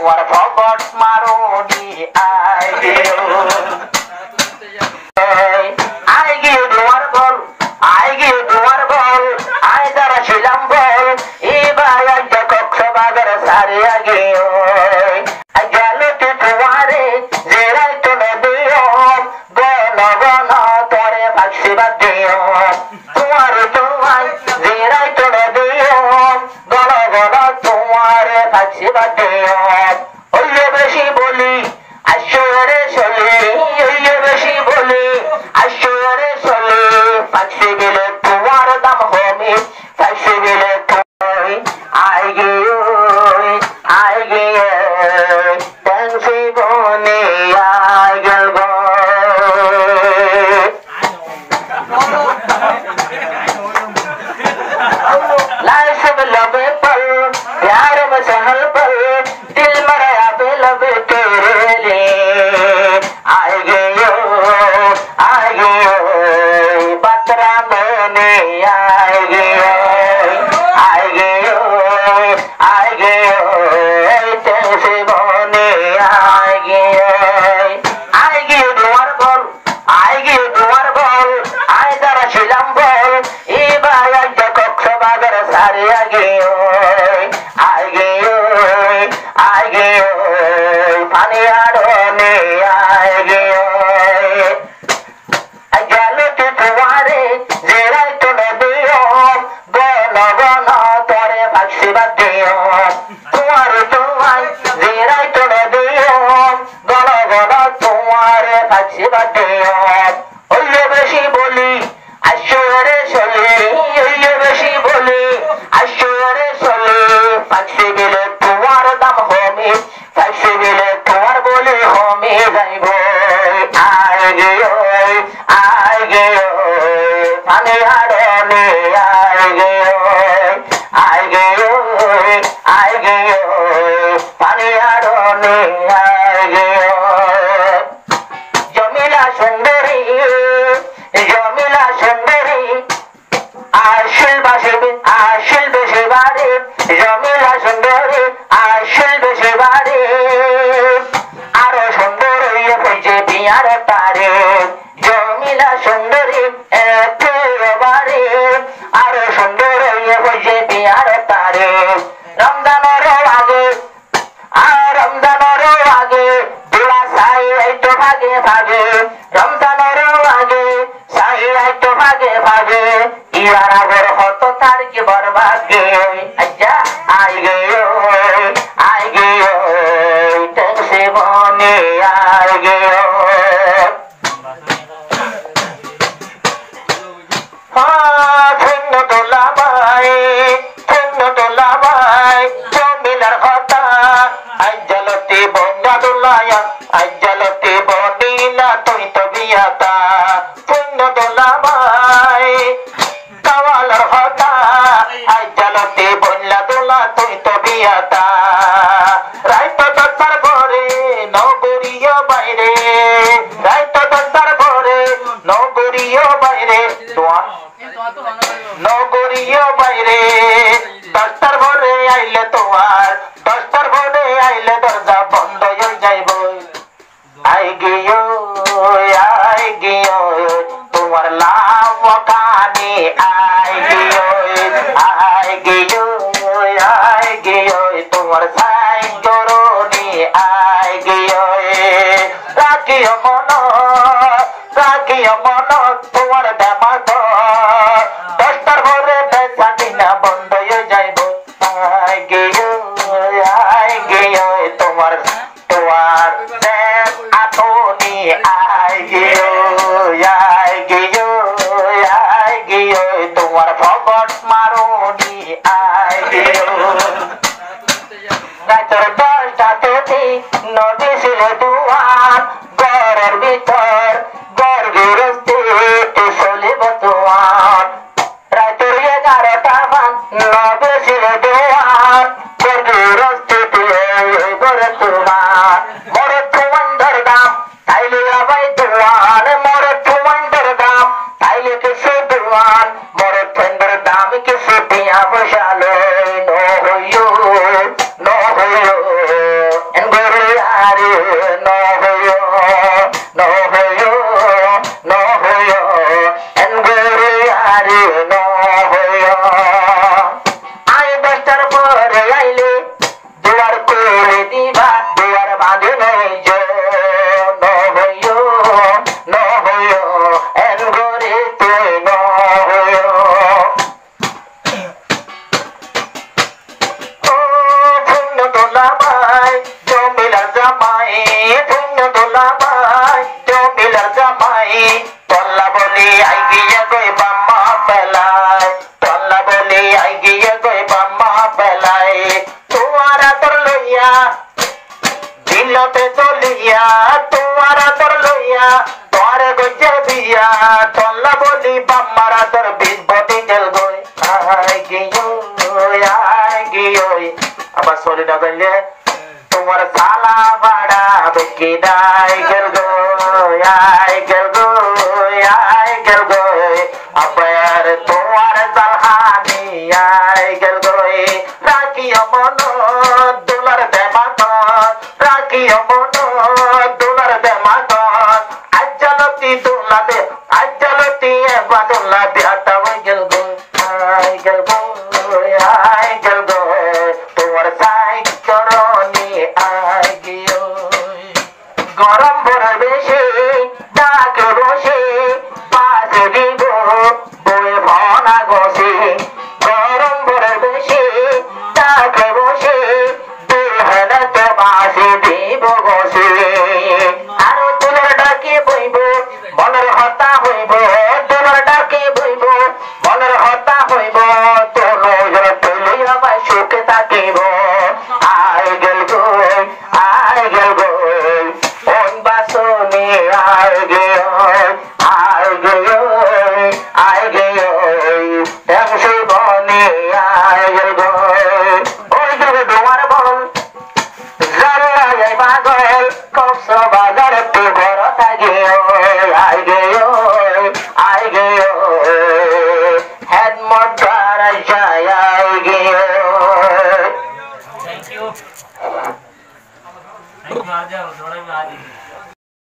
তোমার forgot মারুনি I গিয়ে তোমার বল আই গিয়ে তোমার বল আই যারা ছিলাম বল এবার একটা কক্ষবাগের সারিয়া গিয়ে গেল তো তোমারে জেরাই তো নদিও গণ গণ তরে ফাঁসি বাদ দিও তোমার তোমায় জেরাই তো নদিও গণ গণ তোমারে ফাঁসি বাদ দিও ওইলে বেশি বলি আশ্বরে চলে ওইলে বেশি বলি আশ্বরে চলে ফাঁসি গেলে তোমার দাম হবে ফাঁসি গেলে তুমি আই গিয়ে ট্যাক্সি বনে আই গেল लाइफ लबे पल प्यार में सहल पल दिल मराया पे लबे तेरे लिए आएगे बतरा मैंने आएगे तेरे बोने आएगे तुम्हार बोल आएगी तुम्हार बोल आए जरा शिलम बोल ये बाया कक्षबागर सारे आगे पानी आड़ोने आएगे गल तो तुम्हारे जेरा तो नदियो गन गन तोरे फांसी बाद दियो तुम्हारे तुम्हारे जेरा तो नदियो गन गन तुम्हारे फांसी बाद दियो ओले बेशी बोली আশ্বরে চলে ওইলে বেশি বলে আশ্বরে চলে ফাঁসি গেলে তোমার দাম হবে ফাঁসি গেলে তোমার বলে হবে যাইব আয় গে পানি হারনে আয় গে পানি হারনে আয় গে জমিলা সুন্দরী আশিল বেশি বাড়ি জমিলা সুন্দরী আশিল বেশি বাড়ি আরো সুন্দর হইয়া হয়েছে বিয়ার তারে জমিলা সুন্দরী একেবারে আরো সুন্দর হইয়া হয়েছে বিয়ার তারে রমজানের আগে তোলা সাই তো ভাগে ভাগে রমজানের আগে সাই তো ভাগে ভাগে ইয়ারা বড় হত তার কি বরবাদ গে আচ্ছা আই গে ট্যাক্সি বনে আই গে ধন্য তোলা ভাই জমিলার কথা আজ্জালতে বন্যা দোলায়া আজ্জালতে বনিলা তুই তো বিয়াতা ধন্য তোলা ভাই কাওয়ালার কথা আজ্জালতে বন্যা দোলা তুই তো বিয়াতা রাইত দরবার ঘরে নগরীয় বাইরে রাইত দরবার ঘরে নগরীয় বাইরে নগরীয় বাইরে দশটার ভরে আইলে তোমার দশটার ভরে আইলে দরজা বন্ধ হয়ে যাইব আই গিয়ে তোমার লাভ কানে আই গিয়ে তোমার সাই করনি আই গিয়ে রাখিও মন তোমার দামাদ দশটার ভরে বেচা কিনা বন্ধ হয়ে যাইব আই গিয়ে তোমার আতনি আই গিয়ে তোমার ফগট মারুনি আই গিয়ে রাতের 10টাতে নদী ছিল দুয়ার ঘরের ভিতর ঘর গৃহস্থী চলিব তোমার রাতের 11টা নদী ছিল দুয়ার ঘর গৃহস্থীতে ঘরে তোমার মরে তোমার দাম তাইলে আবাই তোমার মরে তোমার দাম তাইলে কিছু তোমার মরে তোমার দাম কিছু দিয়া বসালো no দুলাভাই জমিলার জামাই তল্লা বলি আই গিয়ে গই বাম্মা পেলাই তল্লা বলি আই গিয়ে গই বাম্মা পেলাই তোমার তোর লইয়া দিলতে চলিয়া তোমার তোর লইয়া তোর গজে বিয়া তল্লা বলি বাম্মারা তোর বিষ বটি গেল গই আই গিয়ে আবার চলি না গেলে তোমার সালা বাড়া বেকি দাই গেল গো আই গেল গো আবার তোমার জালহানি আই গেল গো রাখিও মন দুলার বেমাত রাখিও মন দুলার বেমাত আজ্জালতি দুলা দে আজ্জালতি এ বাদুল্লা বিয়াতা